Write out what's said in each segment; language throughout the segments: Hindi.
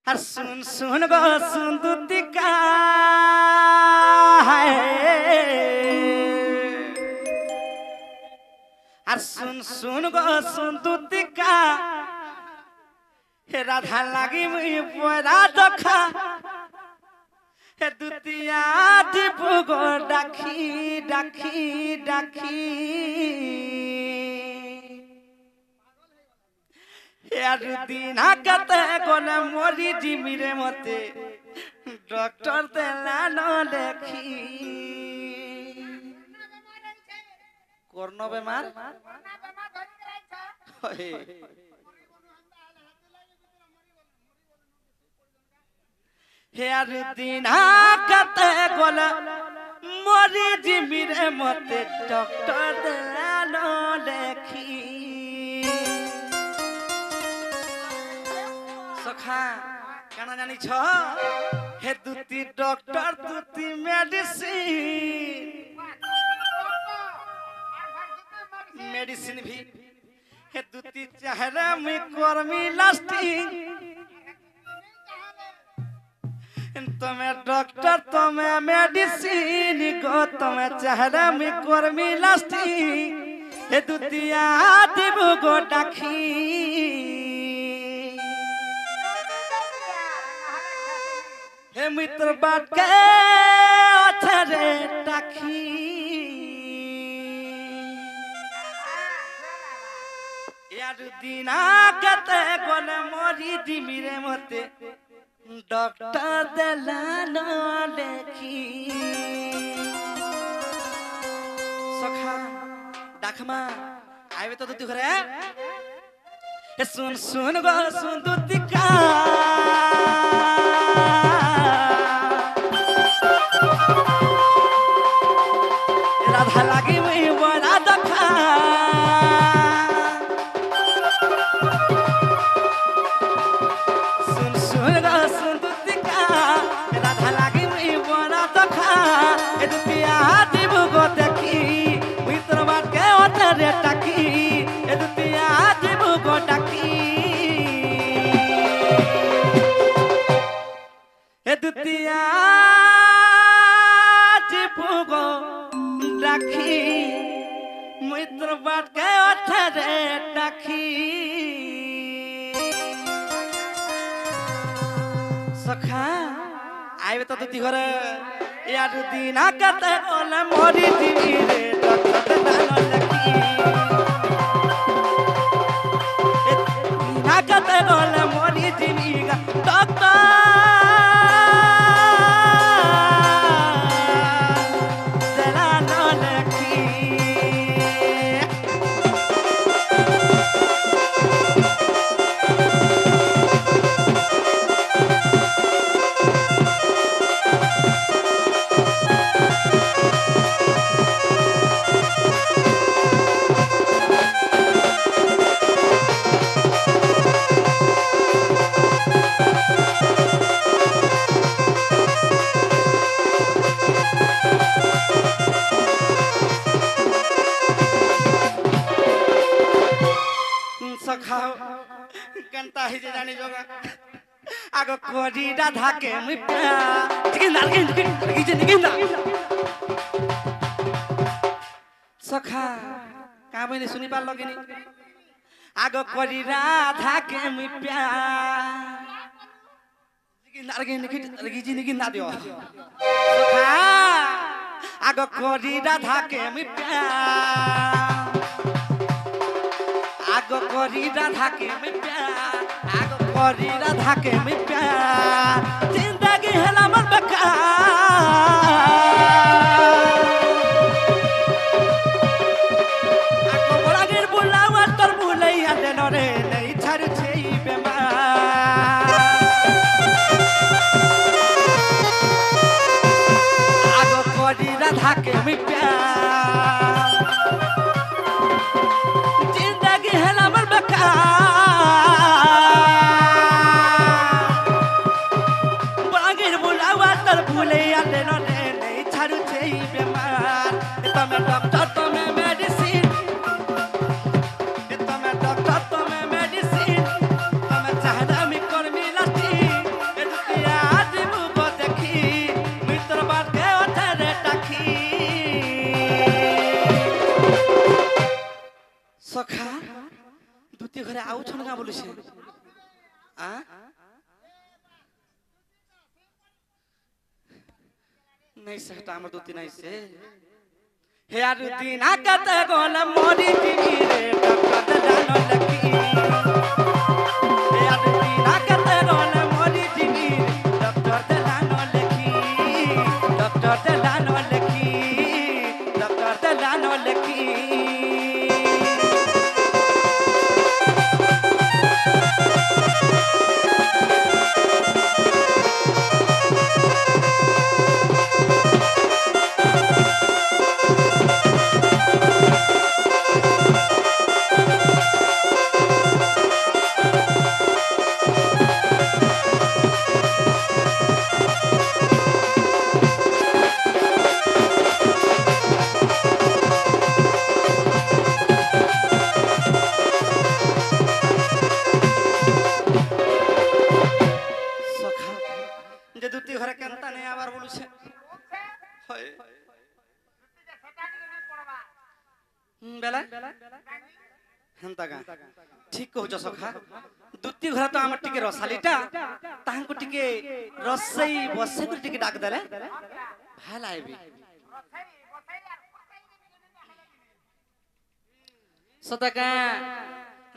আর सुन सुन गो सुंदुतिका है আর सुन सुन गो सुंदुतिका हे राधा लागी मुई परा दखा हे दुतिया दीपू गो डाखी डाखी डाखी यार दिन कते कोने मोरी जिमिरे मते डॉक्टर देला न देखी कोरोना बीमार यार दिन कते कोने मोरी जिमिरे मते डॉक्टर देला न देखी सखा काना जानी छ हे दुती डॉक्टर दुती मेडिसिन भी हे दुती चेहरा में कर्मी लास्टिंग तुम्हें डॉक्टर तुम्हें मेडिसिन गो तुम्हें चेहरा में कर्मी लास्टिंग हे दुतिया देबो गो डाखी हे मित्र बाट के अथरे टाखी यार दिना कते कोने मोरी दिमिरे मते डॉक्टर देला न देखी सखा डाखमा आइबे तो दुती घरे हे सुन सुन गो सुन दुतिका राधा लागी मुई बड़ा दखा सुन सुन गा सुन दुतिका राधा लागी मुई बड़ा दखा ए दुतिया दीबू गो देखी मुई तोर बाट के ओतरे टाकी ए दुतिया दीबू गो डाकी ए दुतिया दीबू गो डाकी मित्र बाट के ओथरे डाकी सखा आइबे तो दुती घरे यार दिन कते कोले मोरी दिवी रे डॉक्टर दानो लकी दिन कते कोले मोरी दिवी गा डॉक्टर कंता ही जानी जोगा आगो कोरी राधा के मिप्या सखा का मैंने सुनी पाल लगे नहीं आगो कोरी राधा के मिप्या दियो सखा आगो कोरी राधा के मिप्या आगो कोरी राधा के मैं प्यार आगो कोरी राधा के मैं प्यार जिंदगी है लामर बेकार आगो बोला गिर बुलावा तर बुले आते नरे नहीं छाड़ू छे बेमार आगो कोरी राधा के मैं प्यार डॉक्टर तुम्हें मेडिसिन तुम्हें डॉक्टर तुम्हें मेडिसिन तुम्हें चाहना में कर मिला नहीं से हटा हमर दुती नहीं से हे यार दीना कत गोल मोरी जीवी रे डॉक्टर जानो लकी हे यार दीना कत गोल मोरी जीवी डॉक्टर जानो लकी डॉक्टर जानो लकी डॉक्टर जानो लकी ठीक कहूच सखा दुती घर तो आम टिके रसालीटा ताहां को टिके रसई बसे को टिके डाक देले ভাল आइबी सतका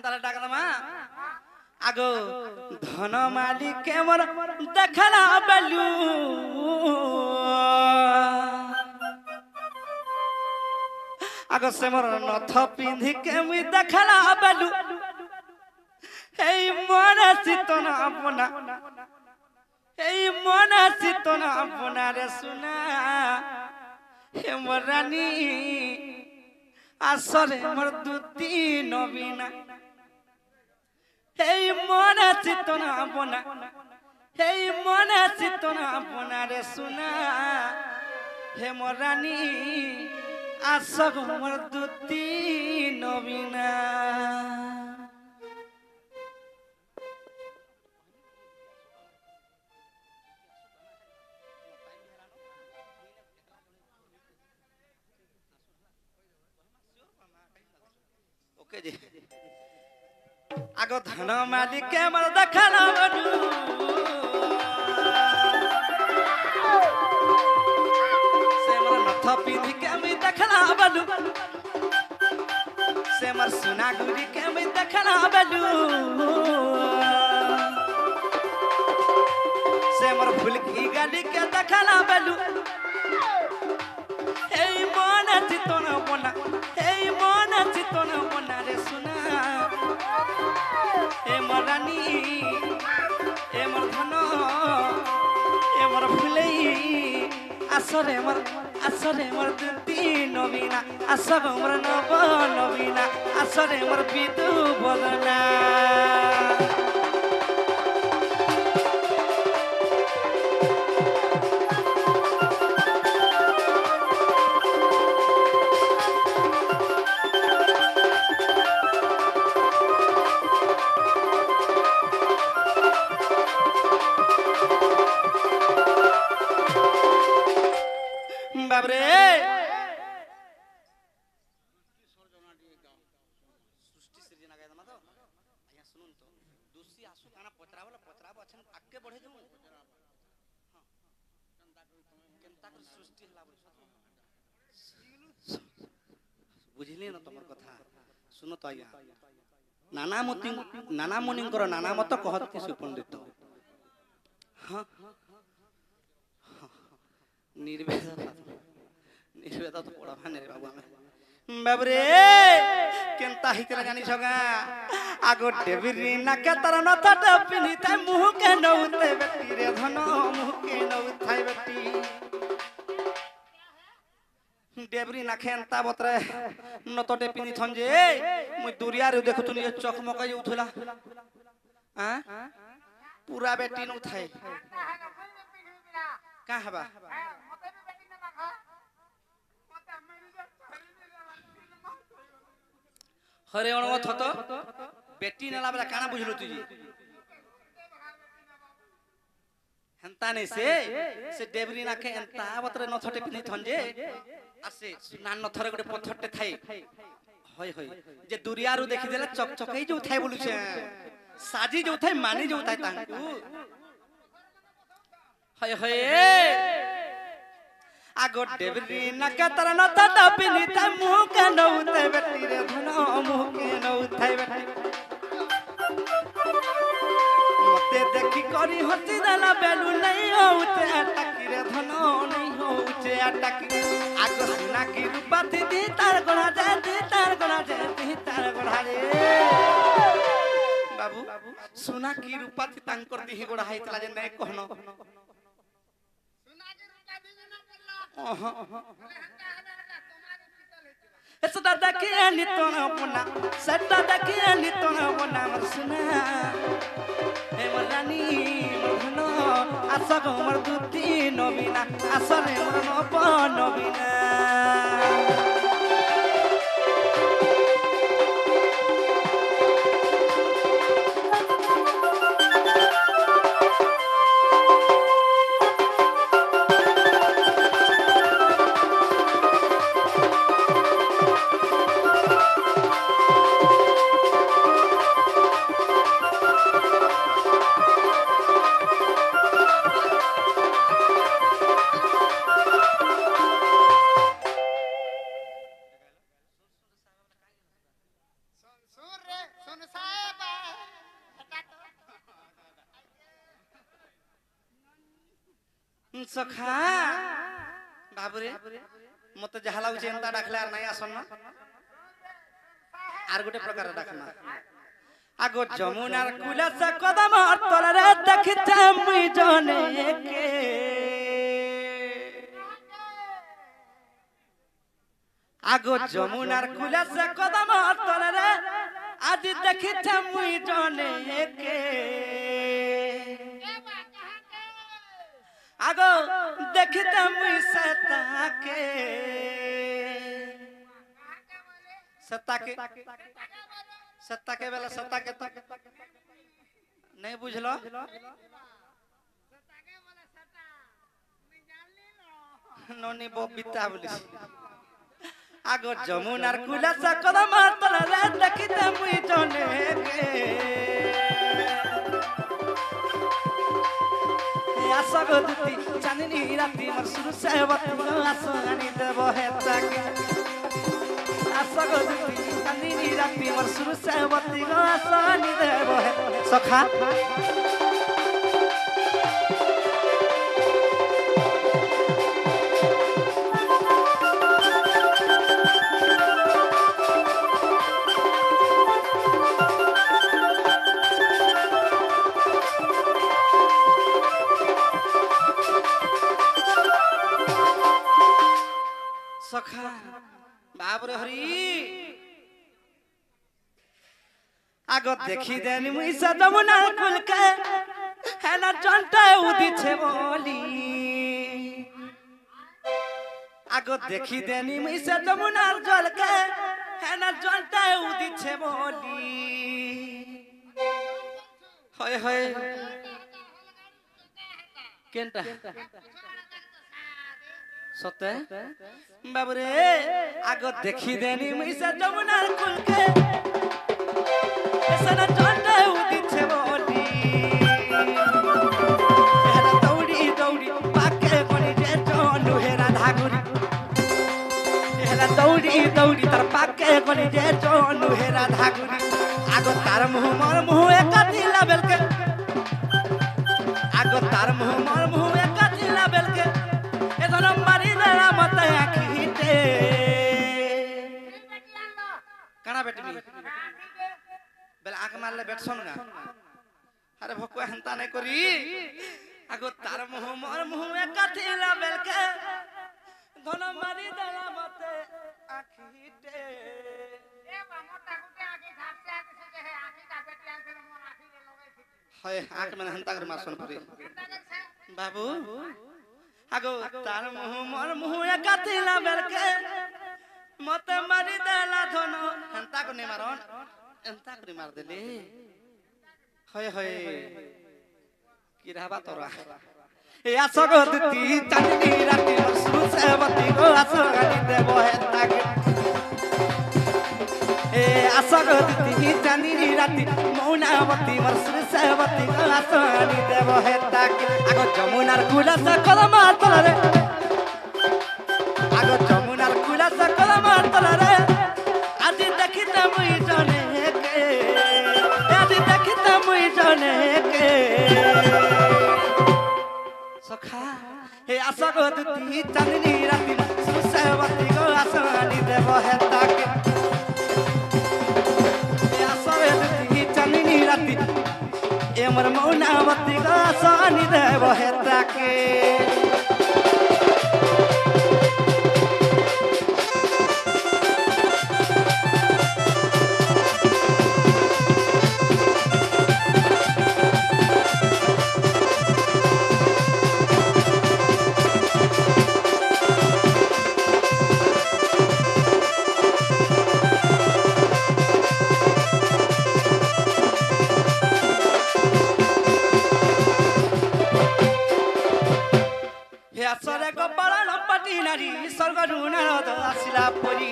ताला डाक दमा आगो धन मालिक के मोर देखला बेलू आगो से मोर नथ पिंधी के मुई देखला बेलू हे मन सितन अपना हे मन सितन अपना रे सुना हे मोर रानी आसरे मोर दुती नबीना हे मन सितन अपना हे मन सितन अपना रे सुना हे मोर रानी आसग मोर दुती नबीना ओके जी आगो धन मालिक के मोर देखला बडू से मोर नथ पिंधी के मी देखला बडू से मोर सोना गुरी के मी देखला बडू से मोर फुलकी गाड़ी के देखला बडू हे मन चितन बना हे मन चितन बना रे सुना हे मोर रानी हे मोर धन हे मोर फुलई आसरे मोर दुती नबीना आसग मोर नव नबीना आसरे मोर बिदु बदना बाबरे सृष्टि सृजना गाय दमा तो आया सुनुन तो दूसरी आसु काना पचराबो अछन आके बढ़े दमु हां केनता कर सृष्टि हला बुझिले न तमर कथा सुनो तो आया नाना मुनिंकर नाना मत कहती से पंडित हां निर्वेद तो पड़ा भाने रे बाबू हमें बाबरे केनता हितरा जानी छगा आगो डेबिरी नाके तर नथ टपिनी थाय मुह के नउते बेटी रे धन मुह के नउथाय बेटी डेबरी नाखे एंता बतरे नत टेपिनी थन जे मु दुरिया रे देखुतुनी चकमक उठला हां पूरा बेटी नउथाय का हबा हरे अणव थत बेटी नेला बला काना बुझलो तुजी हंता ने से डेबरी नाखे एंता बतरे नथटे पिनी थंजे आसे नान नथरे गोटे पत्थरटे थाई होय होय जे दुरियारू देखि देला चकचकई जो थाई बोलु छे साजी जो थाई मानी जो थाई तांकू होय होय আগো ডেবরি নাকে তার নতা ডাবিনি তাই মুখে নউতে বেটি রে ধন মুখে নউতে বেটি মতে দেখি করি হতি দেলা বেলু নাই হউতে আটাকি রে ধন নাই হউছে আটাকি আগো সুনা কি রূপা দিদি তার গড়া দে দি তার গড়া দে দি তার গড়া রে বাবু সুনা কি রূপা দি তাঙ্কর দিহি গড়া হাইতলা যে নাই कहनो Seda dakiya ni tona bona seda dakiya ni tona bona marsuna e marani morno asago marduti nobina asare morno po nobina सखा बाबुरे मते जहा लागुचे एंता डाकले आर नाही आसन ना आर गोटे प्रकार डाकना आगो जमुनार कुला से कदम तले रे देखते मुई जने के आगो जमुनार कुला से कदम तले रे आज देखते मुई जने के आगो देखते मुई सत्ता के बेला सत्ता के तक नहीं बुझलो नोनी बो बिता बोली आगो जमुनार कुला से कदम तले रे देखते मुई जने के आसगो दुती चांदनी राती मोर सुरु सेवती आसगानी देव हेता के आसगो दुती चांदनी राती मोर सुरु सेवती आसगानी देव हे सखा सखा बाबरे हरी आगो देखी देनी मुई से जमुना कुल के हेना जंटा उदी छे बोली आगो देखी देनी मुई से जमुना कुल के हेना जंटा उदी छे बोली होय होय केनटा सते बाबरे आगो देखी देनी मुई से जमुना कुल के ऐसा जंटा उदी छे बोली हेरा दौड़ी दौड़ी पाके कोनी जे जोनु हेरा धागुरी हेरा दौड़ी दौड़ी तर पाके कोनी जे जोनु हेरा धागुरी आगो तार मुह मोर मुह एकाती लाबेल के आगो तार मुह मोर मुह एकाती लाबेल के एदन मारी देला मते आखीते काना बेटमी बेला आंख मारले बैठसन ना अरे भको हंता नहीं करी आगो तार मुह मोर मुह एकाती लाबेल के धन मारी देला मते आखीते ए मोटा गुटे आखी घापसे आके से है आखी का बेटी आके मोर आखी रे लगे थी हाय आंख में हंता कर मारसन परी बाबू आगो तार मुह मोर मुह एकाती लाबेल के मते मारी देला धन हंता को नहीं मारन एंता करी मार देले होय होय की रहबा तोरा ए आसगो दुती चांदनी राती सुरु सेवती गो आसगानी देव हेता के ए आसगो दुती चांदनी राती मौनावती मोर सुरु सेवती गो आसगानी देव हेता के आगो जमुनार कुला से कदम तले रे सुरा सकल मातर रे आज देखिते मुई जने के आज देखिते मुई जने के सखा हे आशा गो दुती चांदनी राती सुसेवती गो आसानी देव हेता के हे आशा गो दुती चांदनी राती ए मोर मौनावती गो आसानी देव हेता के सरे गोपाला लंपटी नारी स्वर्ग रुनारद आसिला परी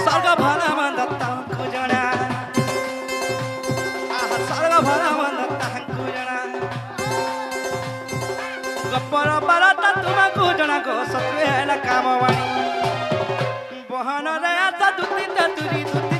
स्वर्ग भला मंदता खुजना स्वर्ग भला मंदता खुजना गोपर बारता तुमको जना गो सत्वे काम वाणी बहन रे आता दुती तुरी दुती